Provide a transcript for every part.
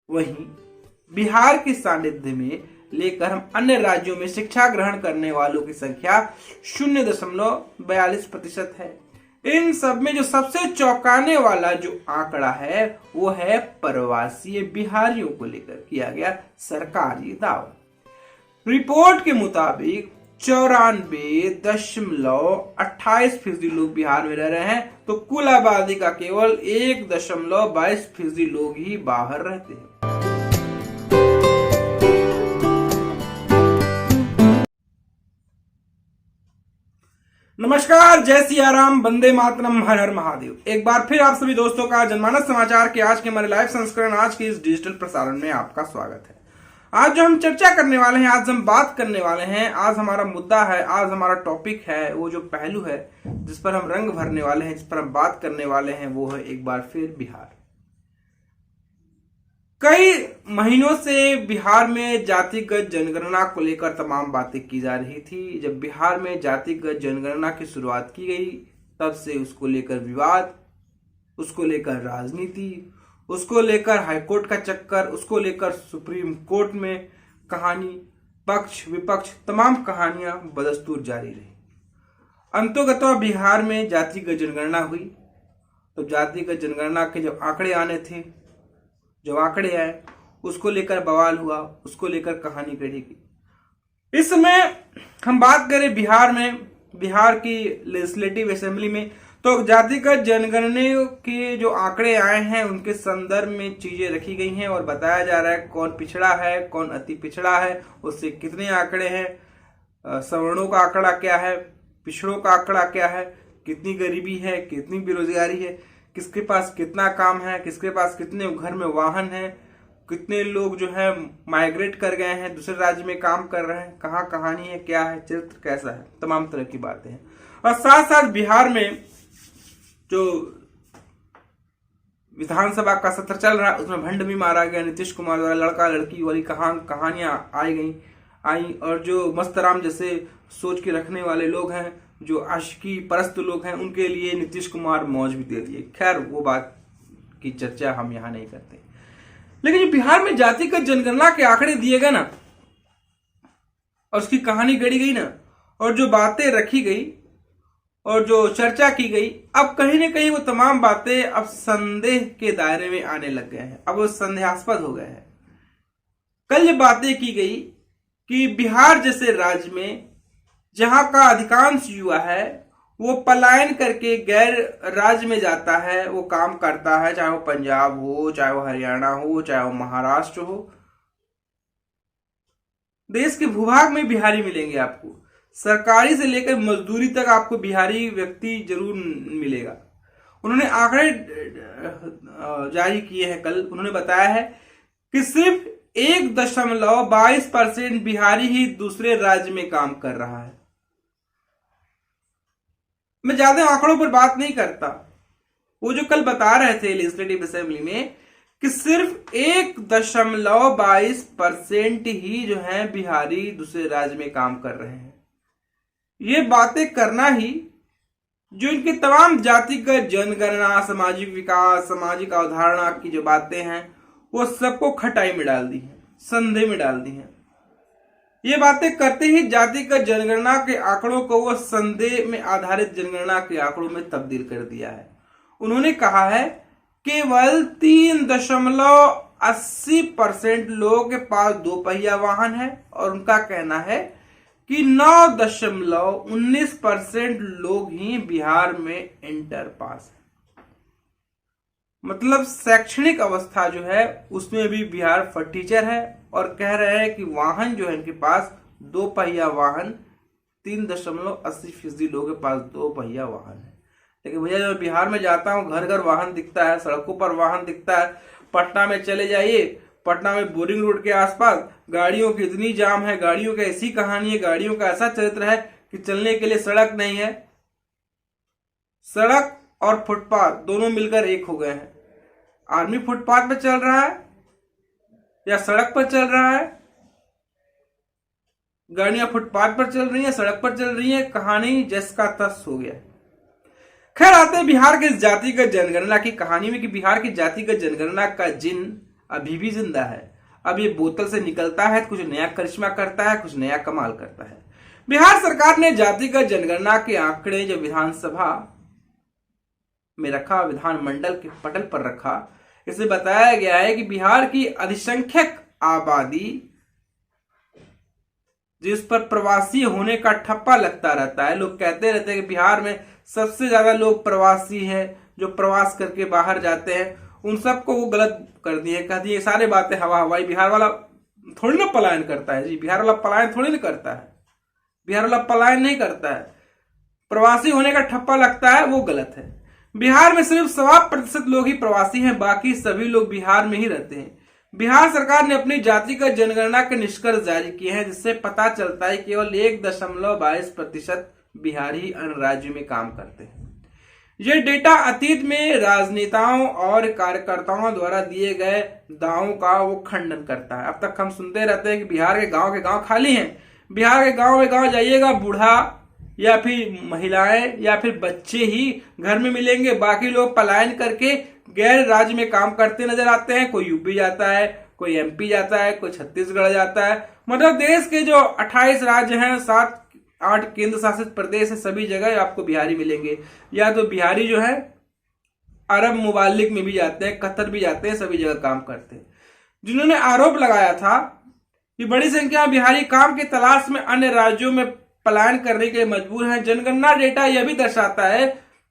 वहीं बिहार के सानिध्य में लेकर हम अन्य राज्यों में शिक्षा ग्रहण करने वालों की संख्या 0.42% है। इन सब में जो सबसे चौंकाने वाला जो आंकड़ा है वो है प्रवासी बिहारियों को लेकर किया गया सरकारी दावा। रिपोर्ट के मुताबिक 94.28% लोग बिहार में रह रहे हैं, तो कुल आबादी का केवल 1.22% लोग ही बाहर रहते हैं। नमस्कार, जय सिया राम, वंदे मातरम, हर हर महादेव। एक बार फिर आप सभी दोस्तों का जनमानस समाचार के आज के हमारे लाइव संस्करण, आज के इस डिजिटल प्रसारण में आपका स्वागत है। आज जो हम चर्चा करने वाले हैं, आज हम बात करने वाले हैं, आज हमारा मुद्दा है, आज हमारा टॉपिक है, वो जो पहलू है जिस पर हम रंग भरने वाले हैं, जिस पर हम बात करने वाले हैं, वो है एक बार फिर बिहार। कई महीनों से बिहार में जातिगत जनगणना को लेकर तमाम बातें की जा रही थी। जब बिहार में जातिगत जनगणना की शुरुआत की गई, तब से उसको लेकर विवाद, उसको लेकर राजनीति, उसको लेकर हाईकोर्ट का चक्कर, उसको लेकर सुप्रीम कोर्ट में कहानी, पक्ष विपक्ष, तमाम कहानियां बदस्तूर जारी रही। अंतोगत्वा बिहार में जातिगत जनगणना हुई, तो जातिगत जनगणना के जब आंकड़े आने थे, जो आंकड़े आए उसको लेकर बवाल हुआ, उसको लेकर कहानी गढ़ी गई। इस समय हम बात करें बिहार में, बिहार की लेजिस्लेटिव असेंबली में, तो जातिगत जनगणना के जो आंकड़े आए हैं उनके संदर्भ में चीजें रखी गई हैं और बताया जा रहा है कौन पिछड़ा है, कौन अति पिछड़ा है, उससे कितने आंकड़े हैं, सवर्णों का आंकड़ा क्या है, पिछड़ों का आंकड़ा क्या है, कितनी गरीबी है, कितनी बेरोजगारी है, किसके पास कितना काम है, किसके पास कितने घर में वाहन है, कितने लोग जो है माइग्रेट कर गए हैं, दूसरे राज्य में काम कर रहे हैं, कहाँ कहानी है, क्या है, चरित्र कैसा है, तमाम तरह की बातें हैं। और साथ साथ बिहार में जो विधानसभा का सत्र चल रहा है उसमें भंड भी मारा गया, नीतीश कुमार द्वारा लड़का लड़की वाली कहानियां आई और जो मस्तराम जैसे सोच के रखने वाले लोग हैं, जो आशिकी परस्त लोग हैं, उनके लिए नीतीश कुमार मौज भी दे दिए। खैर, वो बात की चर्चा हम यहां नहीं करते। लेकिन जो बिहार में जातिगत जनगणना के आंकड़े दिए गए ना, और उसकी कहानी गढ़ी गई ना, और जो बातें रखी गई और जो चर्चा की गई, अब कहीं ना कहीं वो तमाम बातें अब संदेह के दायरे में आने लग गए हैं, अब वो संदेहास्पद हो गए हैं। कल ये बातें की गई कि बिहार जैसे राज्य में जहां का अधिकांश युवा है वो पलायन करके गैर राज्य में जाता है, वो काम करता है, चाहे वो पंजाब हो, चाहे वो हरियाणा हो, चाहे वो महाराष्ट्र हो। देश के भूभाग में बिहारी मिलेंगे आपको, सरकारी से लेकर मजदूरी तक आपको बिहारी व्यक्ति जरूर मिलेगा। उन्होंने आंकड़े जारी किए हैं कल। उन्होंने बताया है कि सिर्फ 1.22% बिहारी ही दूसरे राज्य में काम कर रहा है। मैं ज्यादा आंकड़ों पर बात नहीं करता, वो जो कल बता रहे थे लेजिस्लेटिव असेंबली में कि सिर्फ 1.22% ही जो है बिहारी दूसरे राज्य में काम कर रहे हैं। ये बातें करना ही जो इनके तमाम जातिगत जनगणना, सामाजिक विकास, सामाजिक अवधारणा की जो बातें हैं, वो सबको खटाई में डाल दी है, संदेह में डाल दी है। ये बातें करते ही जातिगत जनगणना के आंकड़ों को वो संदेह में आधारित जनगणना के आंकड़ों में तब्दील कर दिया है। उन्होंने कहा है केवल 3.80% लोगों के पास दो पहिया वाहन है, और उनका कहना है कि 9.19% लोग ही बिहार में इंटर पास है। मतलब शैक्षणिक अवस्था जो है उसमें भी बिहार फटीचर है, और कह रहे हैं कि वाहन जो है इनके पास दो पहिया वाहन, 3.80% लोगों के पास दो पहिया वाहन है। लेकिन भैया जब बिहार में जाता हूँ, घर घर वाहन दिखता है, सड़कों पर वाहन दिखता है। पटना में चले जाइए, पटना में बोरिंग रोड के आसपास गाड़ियों की इतनी जाम है, गाड़ियों की ऐसी कहानी है, गाड़ियों का ऐसा चरित्र है कि चलने के लिए सड़क नहीं है। सड़क और फुटपाथ दोनों मिलकर एक हो गए हैं। आदमी फुटपाथ पर चल रहा है या सड़क पर चल रहा है, गाड़ियां फुटपाथ पर चल रही हैं, सड़क पर चल रही हैं, कहानी जस का तस हो गया। खैर, आते हैं बिहार के जातिगत जनगणना की कहानी में कि बिहार की जातिगत जनगणना का जिन अभी भी जिंदा है। अब ये बोतल से निकलता है, कुछ नया करिश्मा करता है, कुछ नया कमाल करता है। बिहार सरकार ने जातिगत जनगणना के आंकड़े जो विधानसभा में रखा, विधानमंडल के पटल पर रखा, इसे बताया गया है कि बिहार की अधिसंख्यक आबादी, जिस पर प्रवासी होने का ठप्पा लगता रहता है, लोग कहते रहते हैं कि बिहार में सबसे ज्यादा लोग प्रवासी हैं, जो प्रवास करके बाहर जाते हैं, उन सबको वो गलत कर दिए, कह दिए सारे बातें हवा हवाई। बिहार वाला थोड़ी ना पलायन करता है जी, बिहार वाला पलायन थोड़ी ना करता है, बिहार वाला पलायन नहीं करता है। प्रवासी होने का ठप्पा लगता है, वो गलत है। बिहार में सिर्फ 1.25% लोग ही प्रवासी हैं, बाकी सभी लोग बिहार में ही रहते हैं। बिहार सरकार ने अपनी जातिगत जनगणना के निष्कर्ष जारी किए हैं, जिससे पता चलता है केवल 1.22% बिहारी अन्य राज्यों में काम करते हैं। यह डेटा अतीत में राजनेताओं और कार्यकर्ताओं द्वारा दिए गए दावों का वो खंडन करता है। अब तक हम सुनते रहते हैं कि बिहार के गांव खाली हैं। बिहार के गांव में गांव जाइएगा, बूढ़ा या फिर महिलाएं या फिर बच्चे ही घर में मिलेंगे, बाकी लोग पलायन करके गैर राज्य में काम करते नजर आते हैं। कोई यूपी जाता है, कोई एमपी जाता है, कोई छत्तीसगढ़ जाता है। मतलब देश के जो 28 राज्य हैं, 7-8 केंद्र शासित प्रदेश है, सभी जगह आपको बिहारी मिलेंगे। या तो बिहारी जो है अरब मुबालिक में भी जाते हैं, कतर भी जाते हैं, सभी जगह काम करते हैं। जिन्होंने आरोप लगाया था कि बड़ी संख्या में बिहारी काम की तलाश में अन्य राज्यों में पलायन करने के लिए मजबूर हैं। जनगणना डेटा यह भी दर्शाता है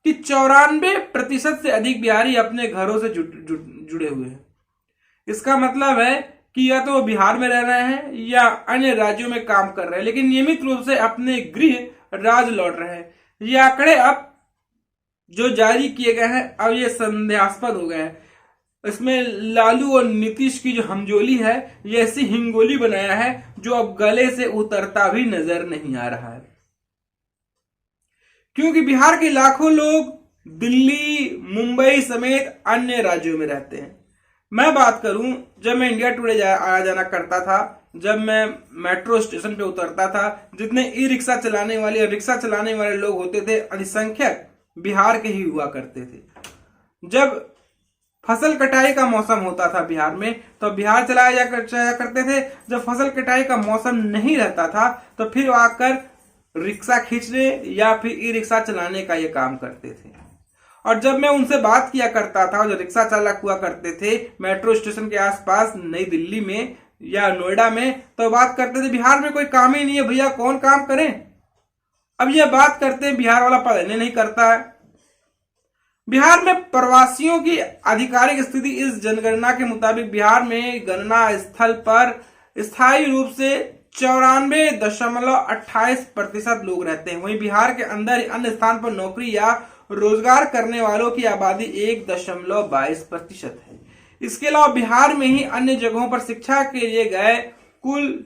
कि 94% से अधिक बिहारी अपने घरों से जुड़े हुए हैं। इसका मतलब है कि या तो वो बिहार में रह रहे हैं या अन्य राज्यों में काम कर रहे हैं, लेकिन नियमित रूप से अपने गृह राज्य लौट रहे हैं। ये आंकड़े अब जो जारी किए गए हैं, अब ये संदेहास्पद हो गए हैं। इसमें लालू और नीतीश की जो हमजोली है, ये ऐसी हिंगोली बनाया है जो अब गले से उतरता भी नजर नहीं आ रहा है। क्योंकि बिहार के लाखों लोग दिल्ली, मुंबई समेत अन्य राज्यों में रहते हैं। मैं बात करूं, जब मैं इंडिया टुडे आया जाना करता था, जब मैं मेट्रो स्टेशन पे उतरता था, जितने ई रिक्शा चलाने वाले और रिक्शा चलाने वाले लोग होते थे, अधिसंख्यक बिहार के ही हुआ करते थे। जब फसल कटाई का मौसम होता था बिहार में, तो बिहार चलाया करते थे। जब फसल कटाई का मौसम नहीं रहता था, तो फिर आकर रिक्शा खींचने या फिर ई रिक्शा चलाने का ये काम करते थे। और जब मैं उनसे बात किया करता था, जो रिक्शा चालक हुआ करते थे मेट्रो स्टेशन के आसपास नई दिल्ली में या नोएडा में, तो बात करते थे बिहार में कोई काम ही नहीं है भैया, कौन काम करें। अब ये बात करते हैं बिहार वाला पलायन नहीं करता है। बिहार में प्रवासियों की आधिकारिक स्थिति इस जनगणना के मुताबिक बिहार में गणना स्थल पर स्थायी रूप से 94.28% लोग रहते हैं। वहीं बिहार के अंदर अन्य स्थान पर नौकरी या रोजगार करने वालों की आबादी 1.22% है। इसके अलावा बिहार में ही अन्य जगहों पर शिक्षा के लिए गए कुल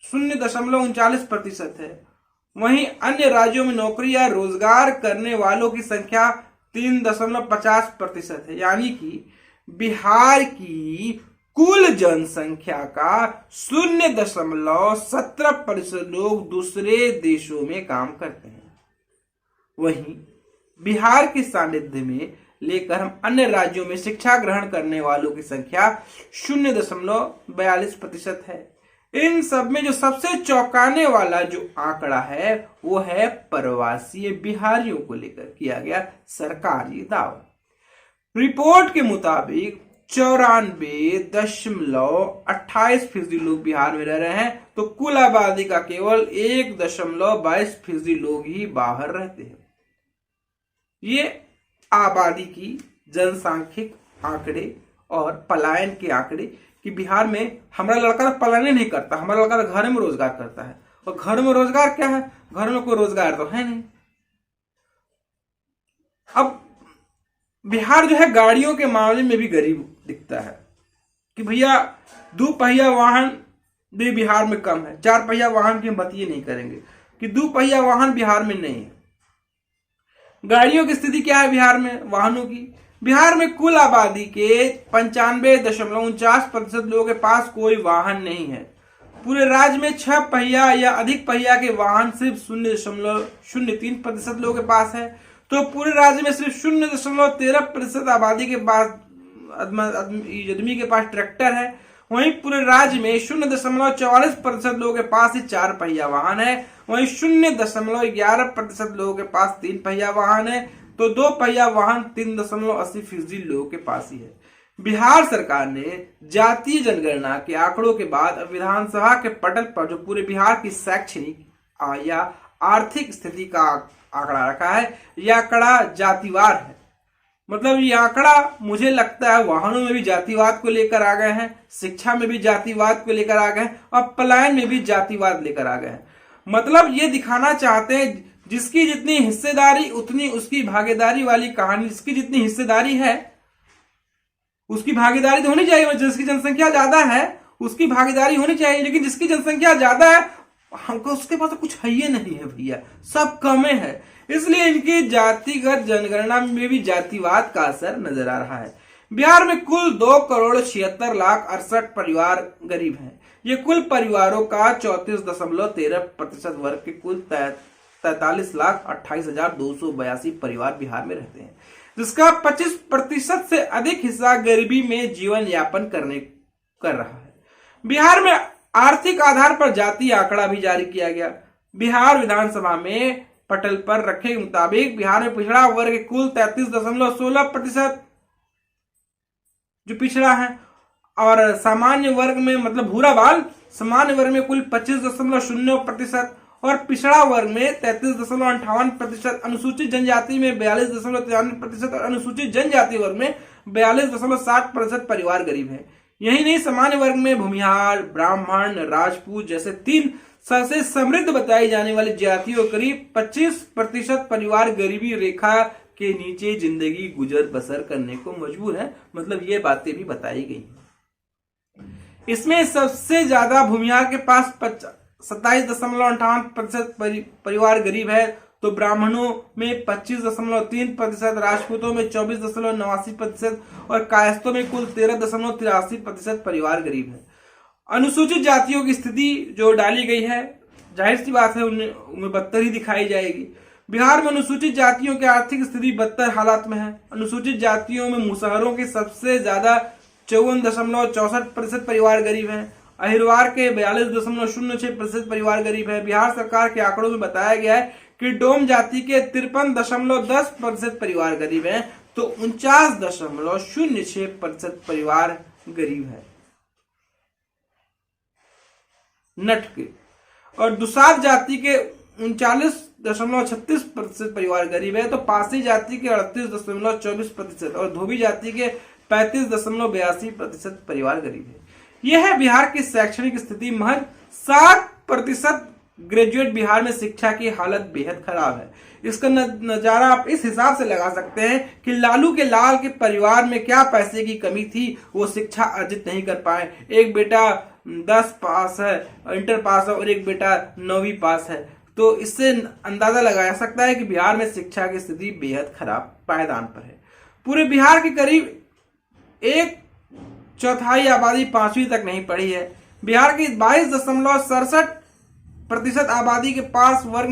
0.39% है। वहीं अन्य राज्यों में नौकरी या रोजगार करने वालों की संख्या 3.50% है। यानी कि बिहार की कुल जनसंख्या का 0.17% लोग दूसरे देशों में काम करते हैं। वहीं बिहार के सानिध्य में लेकर हम अन्य राज्यों में शिक्षा ग्रहण करने वालों की संख्या 0.42% है। इन सब में जो सबसे चौंकाने वाला जो आंकड़ा है, वो है प्रवासी बिहारियों को लेकर किया गया सरकारी दावा। रिपोर्ट के मुताबिक 94.28% लोग बिहार में रह रहे हैं, तो कुल आबादी का केवल 1.22% लोग ही बाहर रहते हैं। ये आबादी की जनसांख्यिक आंकड़े और पलायन के आंकड़े कि बिहार में हमारा लड़का तो पलायन नहीं करता, हमारा लड़का तो घर में रोजगार करता है। और घर में रोजगार क्या है? घर में कोई रोजगार तो है नहीं। अब बिहार जो है गाड़ियों के मामले में भी गरीब दिखता है कि भैया 2 पहिया वाहन भी बिहार में कम है। 4 पहिया वाहन की हम बात ये नहीं करेंगे कि 2 पहिया वाहन बिहार में नहीं है। गाड़ियों की स्थिति क्या है बिहार में? वाहनों की, बिहार में कुल आबादी के 95.49% लोगों के पास कोई वाहन नहीं है। पूरे राज्य में 6 पहिया या अधिक पहिया के वाहन सिर्फ 0.03% लोगों के पास है। तो पूरे राज्य में सिर्फ 0.13% आबादी के पास आदमी के पास ट्रैक्टर है, वहीं पूरे राज्य में 0.44% लोगों के पास ही 4 पहिया वाहन है, वहीं 0.11% लोगों के पास 3 पहिया वाहन है, तो 2 पहिया वाहन 3.80% लोगों के पास ही है। बिहार सरकार ने जातीय जनगणना के आंकड़ों के बाद विधानसभा के पटल पर जो पूरे बिहार की शैक्षणिक या आर्थिक स्थिति का आंकड़ा रखा है, यह आंकड़ा जातिवार है। मतलब ये आंकड़ा मुझे लगता है वाहनों में भी जातिवाद को लेकर आ गए हैं, शिक्षा में भी जातिवाद को लेकर आ गए हैं, और पलायन में भी जातिवाद लेकर आ गए हैं। मतलब ये दिखाना चाहते हैं जिसकी जितनी हिस्सेदारी उतनी उसकी भागीदारी वाली कहानी। जिसकी जितनी हिस्सेदारी है उसकी भागीदारी तो होनी चाहिए, जिसकी जनसंख्या ज्यादा है उसकी भागीदारी होनी चाहिए, लेकिन जिसकी जनसंख्या ज्यादा है हमको उसके पास तो कुछ है ही नहीं है भैया, सब कमे है। इसलिए इनकी जातिगत जनगणना में भी जातिवाद का असर नजर आ रहा है। बिहार में कुल 2,76,68,68 परिवार गरीब हैं। ये कुल परिवारों का 34.13% वर्ग के कुल 43,28,282 परिवार बिहार में रहते हैं, जिसका 25% से अधिक हिस्सा गरीबी में जीवन यापन कर रहा है। बिहार में आर्थिक आधार पर जातीय आंकड़ा भी जारी किया गया। बिहार विधानसभा में पटल पर रखे के मुताबिक बिहार में पिछड़ा वर्ग कुल 33.16% जो पिछड़ा है, और सामान्य वर्ग में मतलब भूरा बाल सामान्य वर्ग में कुल 25.09%, और पिछड़ा वर्ग में 33.58%, अनुसूचित जनजाति में 42.93% और अनुसूचित जनजाति वर्ग में 42.60% परिवार गरीब है। यही नहीं, सामान्य वर्ग में भूमिहार, ब्राह्मण, राजपूत जैसे 3 सबसे समृद्ध बताई जाने वाली जातियों करीब 25% परिवार गरीबी रेखा के नीचे जिंदगी गुजर बसर करने को मजबूर है। मतलब ये बातें भी बताई गई। इसमें सबसे ज्यादा भूमिहार के पास 27.58% परिवार गरीब है, तो ब्राह्मणों में 25.3%, राजपूतों में 24.89% और कायस्थों में कुल 13.83% परिवार गरीब है। अनुसूचित जातियों की स्थिति जो डाली गई है, जाहिर सी बात है उनमें बदतर ही दिखाई जाएगी। बिहार में अनुसूचित जातियों की आर्थिक स्थिति बदतर हालात में है। अनुसूचित जातियों में मुसहरों के सबसे ज्यादा 54.64% परिवार गरीब है। अहिरवार के 42.06% परिवार गरीब है। बिहार सरकार के आंकड़ों में बताया गया है कि डोम जाति के 53.10% परिवार गरीब हैं, तो 49.06% परिवार गरीब है। नट के और दुसाध जाति के 39.36% परिवार गरीब है, तो पासी जाति के 38.24% और धोबी जाति के 35.82% परिवार गरीब है। यह है बिहार की शैक्षणिक स्थिति। महज 7% ग्रेजुएट बिहार में शिक्षा की हालत बेहद खराब है। इसका नजारा आप इस हिसाब से लगा सकते हैं कि लालू के लाल के परिवार में क्या पैसे की कमी थी, वो शिक्षा अर्जित नहीं कर पाए। एक बेटा 10 पास है, इंटर पास है, और एक बेटा 9वीं पास है, तो इससे अंदाजा लगाया सकता है कि बिहार में शिक्षा की स्थिति बेहद खराब पायदान पर है। पूरे बिहार की करीब 1/4 आबादी 5वीं तक नहीं पढ़ी है। बिहार की 22.67% आबादी के पास वर्ग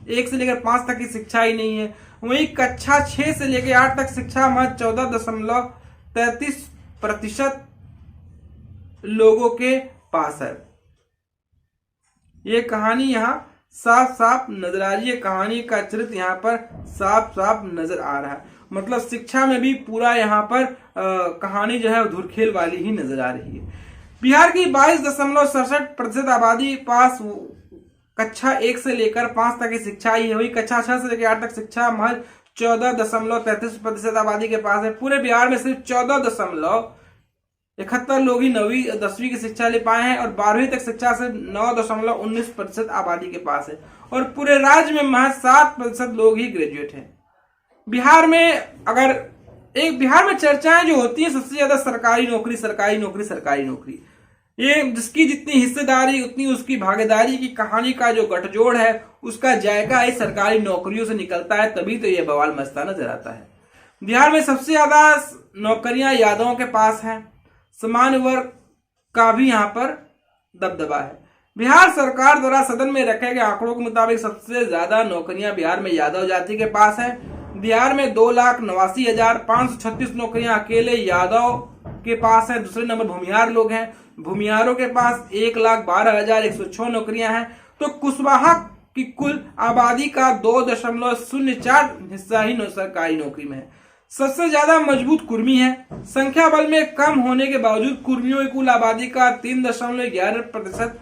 1 से लेकर 5 तक की शिक्षा ही नहीं है। वहीं कक्षा 6 से लेकर 8 तक शिक्षा महज 14.33% लोगों के पास है। ये कहानी यहाँ साफ साफ नजर आ रही है, कहानी का चरित्र यहाँ पर साफ साफ नजर आ रहा है। मतलब शिक्षा में भी पूरा यहाँ पर कहानी जो है धुरखेल वाली ही नजर आ रही है। बिहार की 22.67% आबादी पास कक्षा 1 से लेकर 5 तक की शिक्षा ही है। वही कक्षा 6 से लेकर 8 तक शिक्षा महज 14.33% आबादी के पास है। पूरे बिहार में सिर्फ 14.71 लोग ही 9वीं 10वीं की शिक्षा ले पाए हैं, और 12वीं तक शिक्षा से 9.19% आबादी के पास है, और पूरे राज्य में महज 7% लोग ही ग्रेजुएट हैं। बिहार में बिहार में चर्चाएं जो होती है सबसे ज्यादा सरकारी नौकरी सरकारी नौकरी सरकारी नौकरी। ये जिसकी जितनी हिस्सेदारी उतनी उसकी भागीदारी की कहानी का जो गठजोड़ है उसका जायका इस सरकारी नौकरियों से निकलता है, तभी तो ये बवाल मचता नजर आता है। बिहार में सबसे ज्यादा नौकरियां यादवों के पास हैं। सामान्य वर्ग का भी यहाँ पर दबदबा है। बिहार सरकार द्वारा सदन में रखे गए आंकड़ों के मुताबिक सबसे ज्यादा नौकरियां बिहार में यादव जाति के पास है। बिहार में 2,89,536 नौकरियां अकेले यादव के पास है। दूसरे नंबर भूमिहार लोग हैं, भूमिहारों के पास 1,12,106 नौकरियां हैं। तो कुशवाहा की कुल आबादी का 2.04 हिस्सा ही सरकारी नौकरी में है। सबसे ज्यादा मजबूत कुर्मी है। संख्या बल में कम होने के बावजूद कुर्मियों की कुल आबादी का 3.11%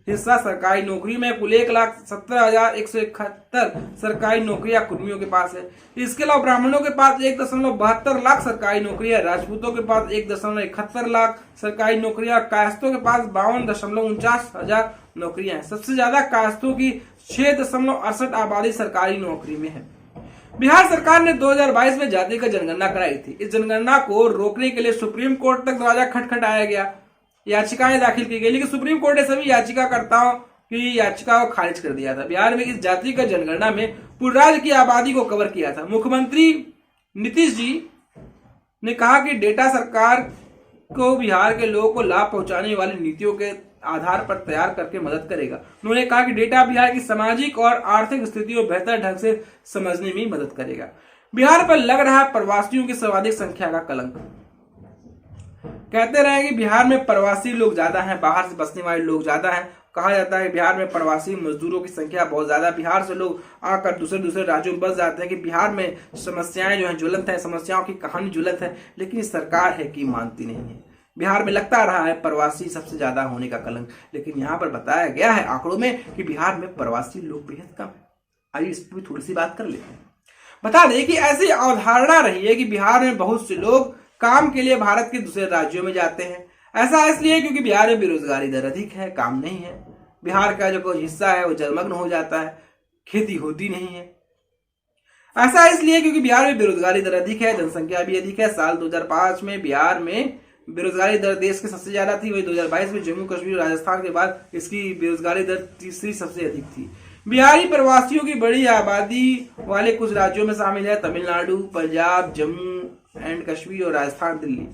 हिस्सा सरकारी नौकरी में। कुल 1,17,171 सरकारी नौकरियां कुर्मियों के पास है। इसके अलावा ब्राह्मणों के पास 1.72 लाख सरकारी नौकरियां, राजपूतों के पास 1.71 लाख सरकारी नौकरियां, कायस्थों के पास 52.49 हजार नौकरियां हैं। सबसे ज्यादा कायस्थों की 6.68 आबादी सरकारी नौकरी में है। बिहार सरकार ने 2022 में जातिगत जनगणना कराई थी। इस जनगणना को रोकने के लिए सुप्रीम कोर्ट तक दरवाजा खटखटाया गया, याचिकाएं दाखिल की गई, लेकिन सुप्रीम कोर्ट ने सभी याचिकाकर्ताओं की याचिका को खारिज कर दिया था। बिहार में इस जातिगत जनगणना में पूरे राज्य की आबादी को कवर किया था। मुख्यमंत्री नीतीश जी ने कहा कि डेटा सरकार को बिहार के लोगों को लाभ पहुंचाने वाली नीतियों के आधार पर तैयार करके मदद करेगा। उन्होंने कहा कि डेटा बिहार की सामाजिक और आर्थिक स्थिति को बेहतर ढंग से समझने में मदद करेगा। बिहार पर लग रहा प्रवासियों की सर्वाधिक संख्या का कलंक। कहते रहे कि बिहार में प्रवासी लोग ज्यादा हैं, बाहर से बसने वाले लोग ज्यादा हैं। कहा जाता है कि बिहार में प्रवासी मजदूरों की संख्या बहुत ज्यादा, बिहार से लोग आकर दूसरे राज्यों में बस जाते हैं कि बिहार में समस्याएं जो है ज्वलंत है, समस्याओं की कहानी ज्वलंत है, लेकिन सरकार है कि मानती नहीं है। बिहार में लगता रहा है प्रवासी सबसे ज्यादा होने का कलंक, लेकिन यहाँ पर बताया गया है आंकड़ों में कि बिहार में प्रवासी लोग बेहद कम है। आइए इस पर थोड़ी सी बात कर लेते हैं। बता दें कि ऐसी अवधारणा रही है कि बिहार में बहुत से लोग काम के लिए भारत के दूसरे राज्यों में जाते हैं। ऐसा इसलिए क्योंकि बिहार में बेरोजगारी दर अधिक है, काम नहीं है। बिहार का जो कोई हिस्सा है वो जलमग्न हो जाता है, खेती होती नहीं है। ऐसा इसलिए क्योंकि बिहार में बेरोजगारी दर अधिक है, जनसंख्या भी अधिक है। साल 2005 में बिहार में बेरोजगारी दर देश के सबसे ज्यादा थी, वही 2022 में जम्मू कश्मीर और राजस्थान के बाद इसकी बेरोजगारी दर तीसरी सबसे अधिक थी। बिहारी प्रवासियों की बड़ी आबादी वाले कुछ राज्यों में शामिल है तमिलनाडु, पंजाब, जम्मू एंड कश्मीर और राजस्थान, दिल्ली।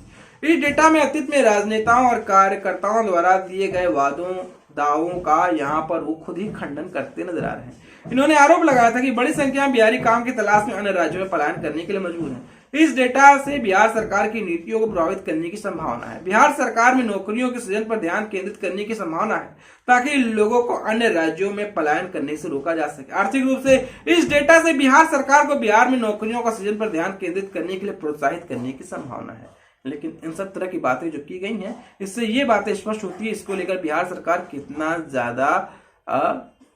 इस डेटा में अतीत में राजनेताओं और कार्यकर्ताओं द्वारा दिए गए वादों दावों का यहाँ पर वो खुद ही खंडन करते नजर आ रहे हैं। इन्होंने आरोप लगाया था कि बड़ी संख्या में बिहारी काम की तलाश में अन्य राज्यों में पलायन करने के लिए मजबूर हैं। इस डेटा से बिहार सरकार की नीतियों को प्रभावित करने की संभावना है। बिहार सरकार में नौकरियों के सृजन पर ध्यान केंद्रित करने की संभावना है ताकि लोगों को अन्य राज्यों में पलायन करने से रोका जा सके। आर्थिक रूप से इस डेटा से बिहार सरकार को बिहार में नौकरियों का सृजन पर ध्यान केंद्रित करने के लिए प्रोत्साहित करने की संभावना है। लेकिन इन सब तरह की बातें जो की गई हैं, इससे ये बातें स्पष्ट होती है इसको लेकर बिहार सरकार कितना ज्यादा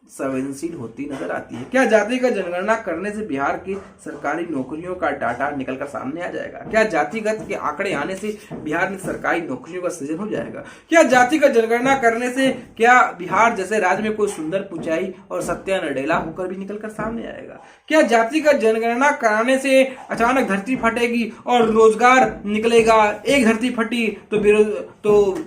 संवेदनशील होती नजर आती है। क्या जातिगत जनगणना करने से बिहार की सरकारी नौकरियों का डाटा निकलकर सामने आ जाएगा? क्या जातिगत के आंकड़े आने से बिहार में सरकारी नौकरियों का सृजन हो जाएगा? क्या जातिगत जनगणना करने से क्या बिहार जैसे राज्य में कोई सुंदर पुचाई और सत्या नडेला होकर भी निकलकर सामने आएगा? क्या जातिगत जनगणना कराने से अचानक धरती फटेगी और रोजगार निकलेगा? एक धरती फटी तो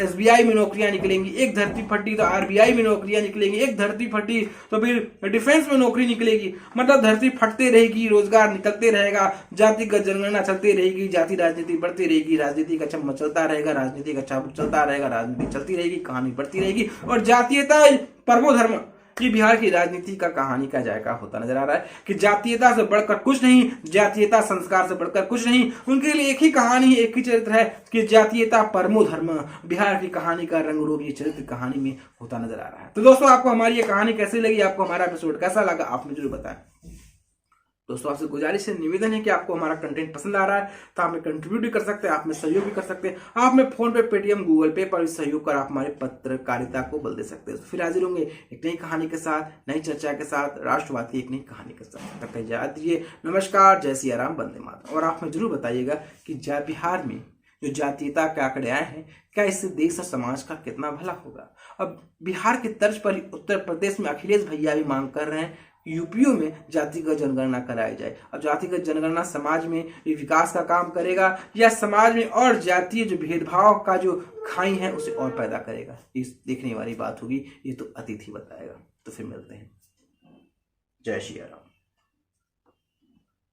SBI में नौकरियां निकलेंगी, एक धरती फटी तो RBI में नौकरियां निकलेंगी, एक धरती फटी तो फिर डिफेंस में नौकरी निकलेगी। मतलब धरती फटते रहेगी, रोजगार निकलते रहेगा, जातिगत जनगणना चलती रहेगी, जाति राजनीति बढ़ती रहेगी, राजनीति का चम्मच चलता रहेगा, राजनीति का चाबुक चलता रहेगा, राजनीति चलती रहेगी, कहानी बढ़ती रहेगी और जातीयता परमो धर्म ये बिहार की राजनीति का कहानी का जायका होता नजर आ रहा है कि जातीयता से बढ़कर कुछ नहीं, जातीयता संस्कार से बढ़कर कुछ नहीं। उनके लिए एक ही कहानी, एक ही चरित्र है कि जातीयता परमो धर्म। बिहार की कहानी का रंग रूप ये चरित्र कहानी में होता नजर आ रहा है। तो दोस्तों, आपको हमारी ये कहानी कैसी लगी, आपको हमारा एपिसोड कैसा लगा, आप मुझे जरूर बताएं। दोस्तों, आपसे गुजारिश है, निवेदन है कि आपको हमारा कंटेंट पसंद आ रहा है तो आप में कंट्रीब्यूट भी कर सकते हैं, आप में सहयोग भी कर सकते हैं। आप में फोन पे, पेटीएम, गूगल पे पर भी सहयोग कर आप हमारे पत्रकारिता को बल दे सकते हैं। तो फिर हाजिर होंगे एक नई कहानी के साथ, नई चर्चा के साथ, राष्ट्रवाद की एक नई कहानी के साथ। तक इजाजत दीजिए। नमस्कार, जय सिया राम, वंदे मातरम। और आप में जरूर बताइएगा कि बिहार में जो जातीयता के आंकड़े आए हैं, क्या इससे देश और समाज का कितना भला होगा? अब बिहार की तर्ज पर उत्तर प्रदेश में अखिलेश भैया भी मांग कर रहे हैं यूपीओ में जातिगत जनगणना कराई जाए। अब जातिगत जनगणना समाज में विकास का काम करेगा या समाज में और जातीय जो भेदभाव का जो खाई है उसे और पैदा करेगा? इस देखने वाली बात होगी, ये तो अतिथि बताएगा। तो फिर मिलते हैं। जय श्री राम।